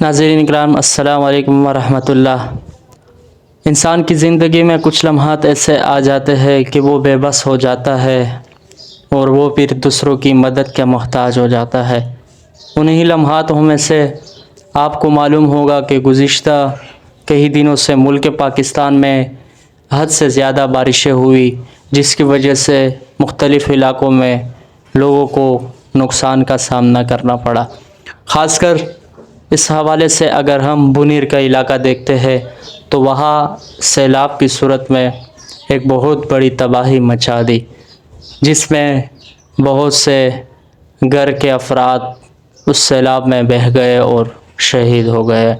ناظرین کرام السلام علیکم ورحمۃ اللہ۔ انسان کی زندگی میں کچھ لمحات ایسے آ جاتے ہیں کہ وہ بے بس ہو جاتا ہے اور وہ پھر دوسروں کی مدد کا محتاج ہو جاتا ہے۔ انہی لمحاتوں میں سے آپ کو معلوم ہوگا کہ گزشتہ کئی دنوں سے ملک پاکستان میں حد سے زیادہ بارشیں ہوئی، جس کی وجہ سے مختلف علاقوں میں لوگوں کو نقصان کا سامنا کرنا پڑا۔ خاص کر اس حوالے سے اگر ہم بنیر کا علاقہ دیکھتے ہیں تو وہاں سیلاب کی صورت میں ایک بہت بڑی تباہی مچا دی، جس میں بہت سے گھر کے افراد اس سیلاب میں بہہ گئے اور شہید ہو گئے۔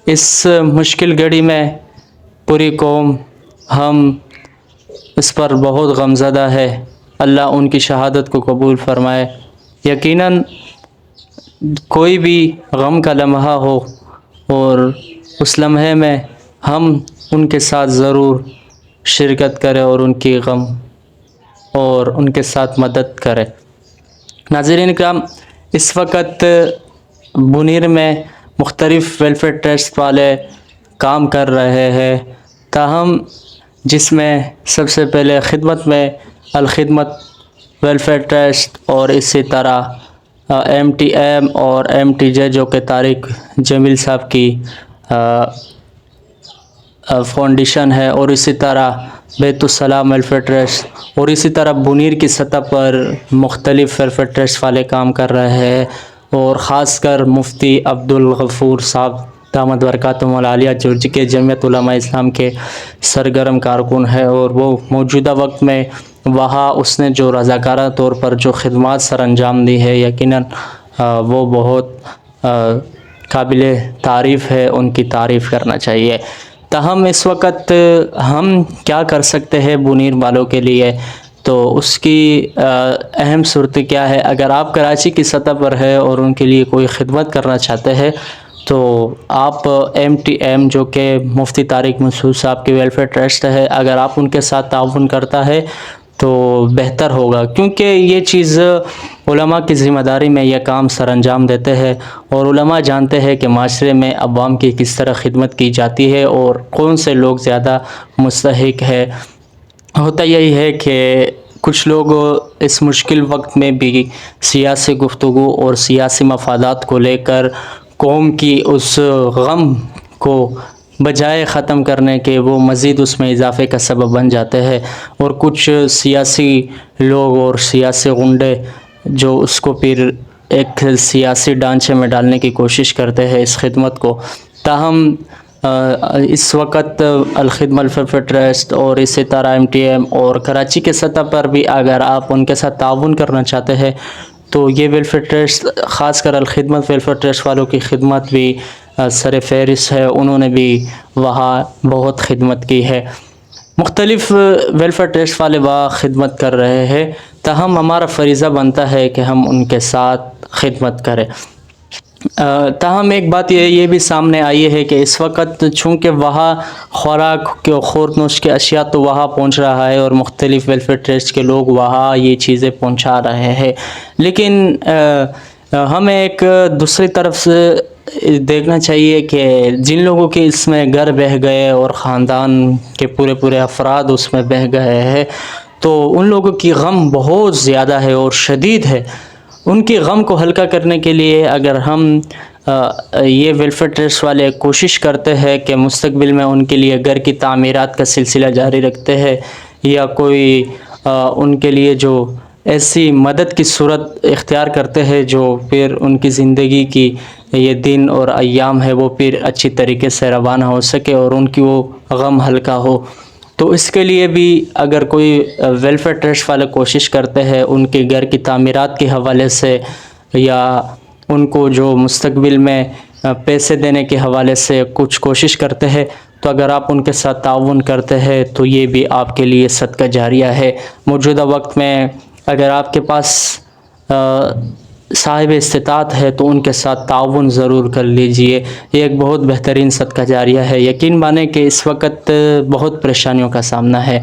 اس مشکل گھڑی میں پوری قوم ہم اس پر بہت غمزدہ ہے۔ اللہ ان کی شہادت کو قبول فرمائے۔ یقیناً کوئی بھی غم کا لمحہ ہو اور اس لمحے میں ہم ان کے ساتھ ضرور شرکت کریں اور ان کی غم اور ان کے ساتھ مدد کریں۔ ناظرین کرام، اس وقت بنیر میں مختلف ویلفیئر ٹرسٹ والے کام کر رہے ہیں، تاہم جس میں سب سے پہلے خدمت میں الخدمت ویلفیئر ٹرسٹ اور اسی طرح ایم ٹی ایم اور ایم ٹی جے جو کہ طارق جمیل صاحب کی فاؤنڈیشن ہے، اور اسی طرح بیت السلام ویلفیئر ٹرسٹ اور اسی طرح بنیر کی سطح پر مختلف ویلفیئر ٹرسٹ والے کام کر رہے ہیں، اور خاص کر مفتی عبدالغفور صاحب دامت برکاتہم العالیہ جو کہ جمعیت علماء اسلام کے سرگرم کارکن ہے، اور وہ موجودہ وقت میں وہاں اس نے جو رضاکارہ طور پر جو خدمات سر انجام دی ہے، یقیناً وہ بہت قابل تعریف ہے، ان کی تعریف کرنا چاہیے۔ تاہم اس وقت ہم کیا کر سکتے ہیں بنیر والوں کے لیے، تو اس کی اہم صورت کیا ہے؟ اگر آپ کراچی کی سطح پر ہے اور ان کے لیے کوئی خدمت کرنا چاہتے ہیں تو آپ ایم ٹی ایم جو کہ مفتی طارق مسعود صاحب کی ویلفیئر ٹرسٹ ہے، اگر آپ ان کے ساتھ تعاون کرتا ہے تو بہتر ہوگا، کیونکہ یہ چیز علماء کی ذمہ داری میں یہ کام سر انجام دیتے ہیں، اور علماء جانتے ہیں کہ معاشرے میں عوام کی کس طرح خدمت کی جاتی ہے اور کون سے لوگ زیادہ مستحق ہے۔ ہوتا یہی ہے کہ کچھ لوگ اس مشکل وقت میں بھی سیاسی گفتگو اور سیاسی مفادات کو لے کر قوم کی اس غم کو بجائے ختم کرنے کے وہ مزید اس میں اضافے کا سبب بن جاتے ہیں، اور کچھ سیاسی لوگ اور سیاسی غنڈے جو اس کو پھر ایک سیاسی ڈھانچے میں ڈالنے کی کوشش کرتے ہیں اس خدمت کو۔ تاہم اس وقت الخدمت ویلفیئر ٹرسٹ اور اسی طرح ایم ٹی ایم اور کراچی کے سطح پر بھی اگر آپ ان کے ساتھ تعاون کرنا چاہتے ہیں تو یہ ویلفیئر ٹرسٹ، خاص کر الخدمت ویلفیئر ٹرسٹ والوں کی خدمت بھی سر فہرست ہے، انہوں نے بھی وہاں بہت خدمت کی ہے۔ مختلف ویلفیئر ٹرسٹ والے وہاں خدمت کر رہے ہیں، تاہم ہمارا فریضہ بنتا ہے کہ ہم ان کے ساتھ خدمت کریں۔ تاہم ایک بات یہ بھی سامنے آئی ہے کہ اس وقت چونکہ وہاں خوراک کے خورنوش کے اشیاء تو وہاں پہنچ رہا ہے اور مختلف ویلفیئر ٹرسٹ کے لوگ وہاں یہ چیزیں پہنچا رہے ہیں، لیکن ہمیں ایک دوسری طرف سے دیکھنا چاہیے کہ جن لوگوں کے اس میں گھر بہہ گئے اور خاندان کے پورے افراد اس میں بہہ گئے ہیں، تو ان لوگوں کی غم بہت زیادہ ہے اور شدید ہے۔ ان کی غم کو ہلکا کرنے کے لیے اگر ہم یہ ویلفیئر ٹرسٹ والے کوشش کرتے ہیں کہ مستقبل میں ان کے لیے گھر کی تعمیرات کا سلسلہ جاری رکھتے ہیں، یا کوئی ان کے لیے جو ایسی مدد کی صورت اختیار کرتے ہیں جو پھر ان کی زندگی کی یہ دن اور ایام ہے وہ پھر اچھی طریقے سے روانہ ہو سکے اور ان کی وہ غم ہلکا ہو، تو اس کے لیے بھی اگر کوئی ویلفیئر ٹرسٹ والے کوشش کرتے ہیں ان کے گھر کی تعمیرات کے حوالے سے، یا ان کو جو مستقبل میں پیسے دینے کے حوالے سے کچھ کوشش کرتے ہیں، تو اگر آپ ان کے ساتھ تعاون کرتے ہیں تو یہ بھی آپ کے لیے صدقہ جاریہ ہے۔ موجودہ وقت میں اگر آپ کے پاس صاحب استطاعت ہے تو ان کے ساتھ تعاون ضرور کر لیجئے، یہ ایک بہت بہترین صدقہ جاریہ ہے۔ یقین مانیں کہ اس وقت بہت پریشانیوں کا سامنا ہے،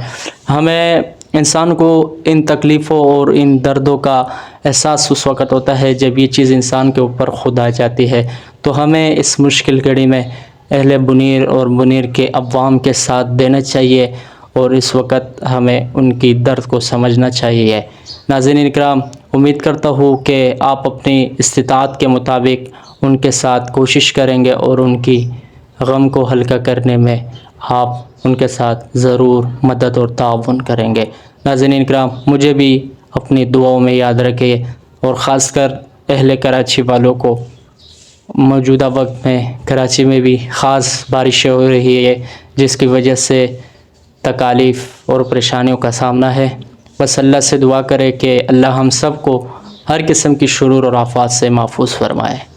ہمیں انسان کو ان تکلیفوں اور ان دردوں کا احساس اس وقت ہوتا ہے جب یہ چیز انسان کے اوپر خود آ جاتی ہے، تو ہمیں اس مشکل گھڑی میں اہل بنیر اور بنیر کے عوام کے ساتھ دینا چاہیے اور اس وقت ہمیں ان کی درد کو سمجھنا چاہیے۔ ناظرین اکرام، امید کرتا ہوں کہ آپ اپنی استطاعت کے مطابق ان کے ساتھ کوشش کریں گے اور ان کی غم کو ہلکا کرنے میں آپ ان کے ساتھ ضرور مدد اور تعاون کریں گے۔ ناظرین اکرام، مجھے بھی اپنی دعاؤں میں یاد رکھیں اور خاص کر اہل کراچی والوں کو موجودہ وقت میں کراچی میں بھی خاص بارشیں ہو رہی ہے جس کی وجہ سے تکالیف اور پریشانیوں کا سامنا ہے۔ بس اللہ سے دعا کرے کہ اللہ ہم سب کو ہر قسم کی شرور اور آفات سے محفوظ فرمائے۔